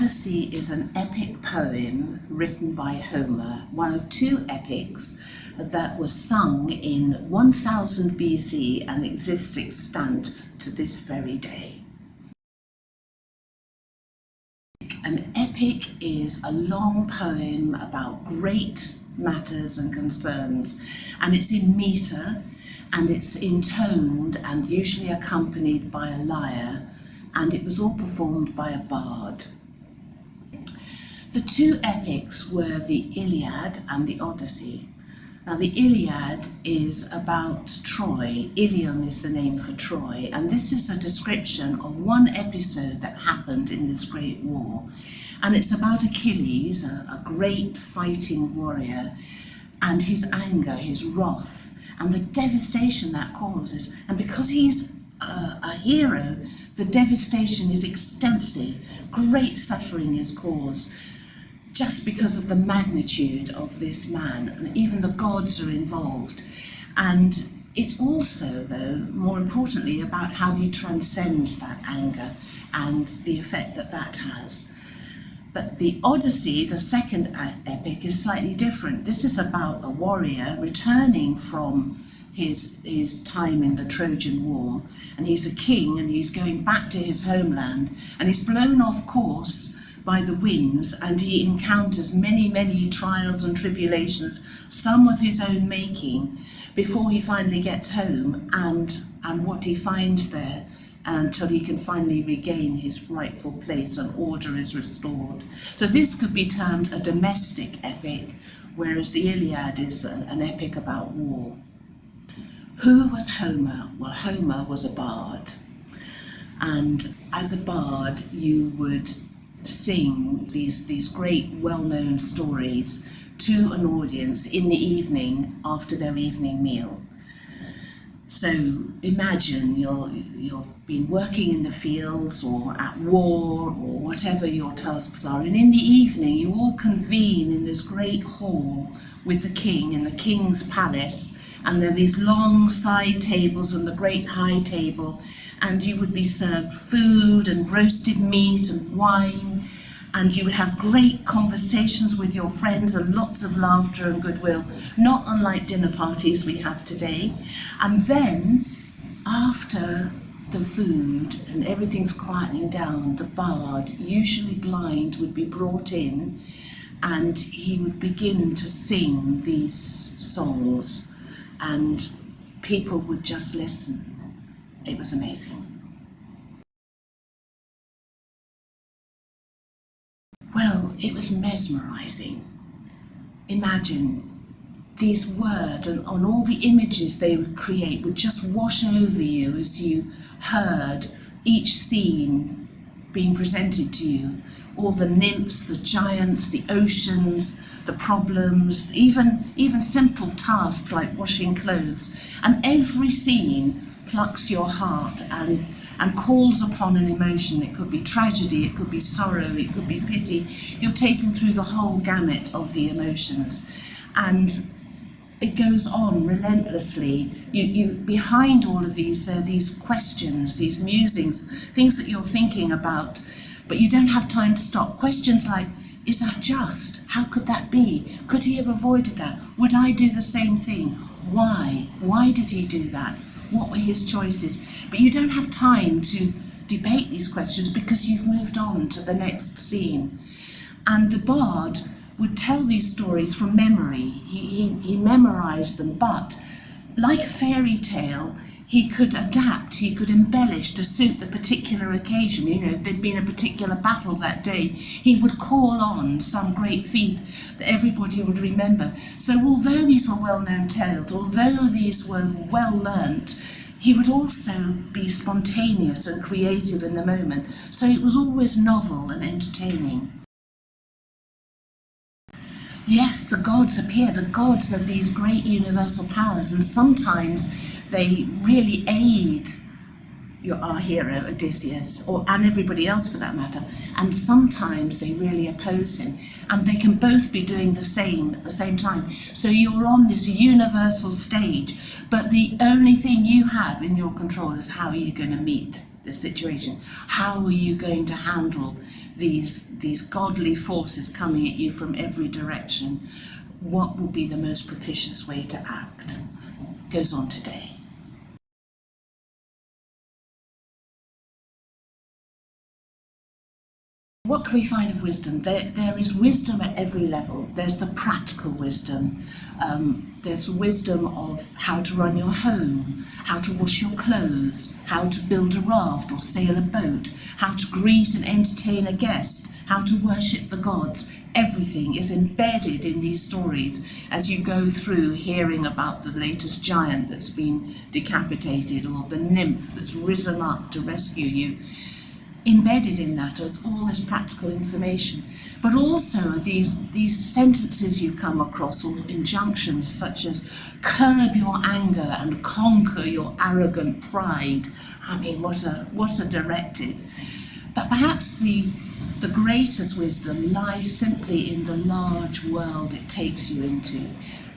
Odyssey is an epic poem written by Homer, one of two epics that was sung in 1000 BC and exists extant to this very day. An epic is a long poem about great matters and concerns, and it's in metre and it's intoned and usually accompanied by a lyre, and it was all performed by a bard. The two epics were the Iliad and the Odyssey. Now the Iliad is about Troy. Ilium is the name for Troy, and this is a description of one episode that happened in this great war. And it's about Achilles, a great fighting warrior, and his anger, his wrath, and the devastation that causes. And because he's a hero, the devastation is extensive. Great suffering is caused just because of the magnitude of this man, and even the gods are involved. And it's also, though, more importantly, about how he transcends that anger and the effect that that has. But the Odyssey, the second epic, is slightly different. This is about a warrior returning from his time in the Trojan War, and he's a king and he's going back to his homeland, and he's blown off course by the winds, and he encounters many trials and tribulations, some of his own making, before he finally gets home, and what he finds there, until he can finally regain his rightful place and order is restored. So this could be termed a domestic epic, whereas the Iliad is an epic about war. Who was Homer? Well, Homer was a bard, and as a bard you would sing these great well-known stories to an audience in the evening after their evening meal. So imagine you've been working in the fields or at war or whatever your tasks are, and in the evening you all convene in this great hall with the king in the king's palace, and there are these long side tables and the great high table, and you would be served food and roasted meat and wine, and you would have great conversations with your friends and lots of laughter and goodwill, not unlike dinner parties we have today. And then, after the food and everything's quietening down, the bard, usually blind, would be brought in, and he would begin to sing these songs, and people would just listen. It was amazing. Well, it was mesmerising. Imagine these words and on all the images they would create would just wash over you as you heard each scene being presented to you. All the nymphs, the giants, the oceans, the problems, even simple tasks like washing clothes. And every scene plucks your heart and calls upon an emotion. It could be tragedy, it could be sorrow, it could be pity. You're taken through the whole gamut of the emotions, and it goes on relentlessly. You behind all of these, there are these questions, these musings, things that you're thinking about, but you don't have time to stop. Questions like, is that just? How could that be? Could he have avoided that? Would I do the same thing? Why? Why did he do that? What were his choices? But you don't have time to debate these questions because you've moved on to the next scene. And the bard would tell these stories from memory. He memorized them, but like a fairy tale, he could adapt, he could embellish to suit the particular occasion. You know, if there'd been a particular battle that day, he would call on some great feat that everybody would remember. So although these were well-known tales, although these were well learnt, he would also be spontaneous and creative in the moment. So it was always novel and entertaining. Yes, the gods appear. The gods are these great universal powers, and sometimes they really aid our hero Odysseus, and everybody else for that matter, and sometimes they really oppose him, and they can both be doing the same at the same time. So you're on this universal stage, but the only thing you have in your control is how are you going to meet the situation? How are you going to handle these godly forces coming at you from every direction, what will be the most propitious way to act? Goes on today. What can we find of wisdom? There is wisdom at every level. There's the practical wisdom. There's wisdom of how to run your home, how to wash your clothes, how to build a raft or sail a boat, how to greet and entertain a guest, how to worship the gods. Everything is embedded in these stories as you go through hearing about the latest giant that's been decapitated or the nymph that's risen up to rescue you. Embedded in that is all this practical information, but also these sentences you come across, or injunctions such as curb your anger and conquer your arrogant pride. I mean, what a directive. But perhaps the greatest wisdom lies simply in the large world it takes you into,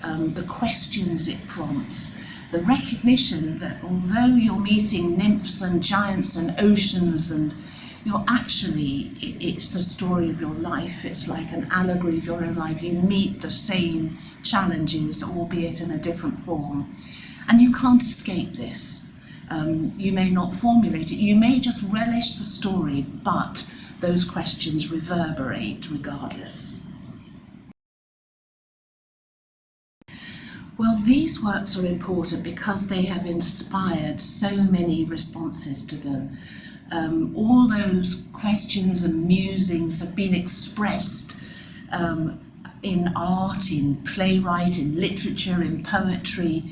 the questions it prompts, the recognition that although you're meeting nymphs and giants and oceans, and it's the story of your life. It's like an allegory of your own life. You meet the same challenges, albeit in a different form. And you can't escape this. You may not formulate it. You may just relish the story, but those questions reverberate regardless. Well, these works are important because they have inspired so many responses to them. All those questions and musings have been expressed in art, in playwright, in literature, in poetry.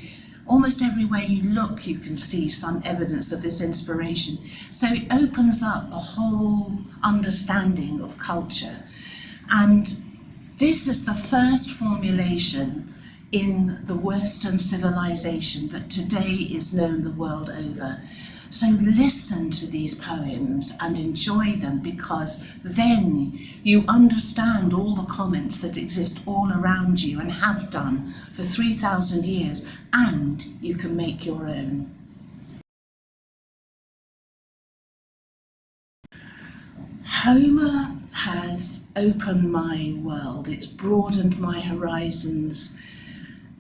Almost everywhere you look, you can see some evidence of this inspiration. So it opens up a whole understanding of culture. And this is the first formulation in the Western civilization that today is known the world over. So listen to these poems and enjoy them, because then you understand all the comments that exist all around you and have done for 3,000 years, and you can make your own. Homer has opened my world. It's broadened my horizons.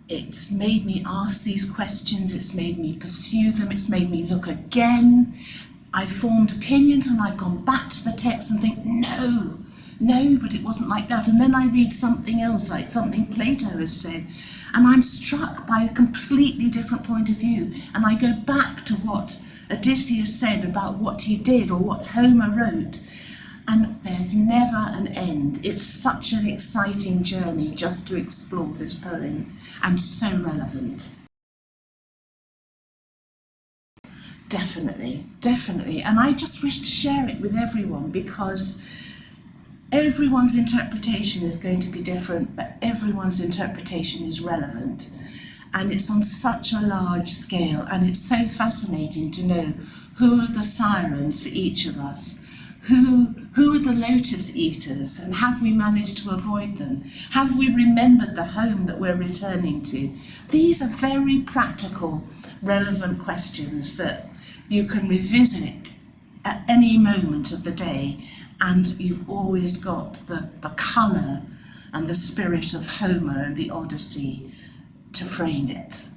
It's made me ask these questions, it's made me pursue them, it's made me look again. I've formed opinions and I've gone back to the text and think, no, but it wasn't like that. And then I read something else, like something Plato has said, and I'm struck by a completely different point of view. And I go back to what Odysseus said about what he did, or what Homer wrote. And there's never an end. It's such an exciting journey just to explore this poem, and so relevant. Definitely. And I just wish to share it with everyone, because everyone's interpretation is going to be different, but everyone's interpretation is relevant. And it's on such a large scale, and it's so fascinating to know who are the sirens for each of us. Who are the lotus eaters, and have we managed to avoid them? Have we remembered the home that we're returning to? These are very practical, relevant questions that you can revisit at any moment of the day, and you've always got the colour and the spirit of Homer and the Odyssey to frame it.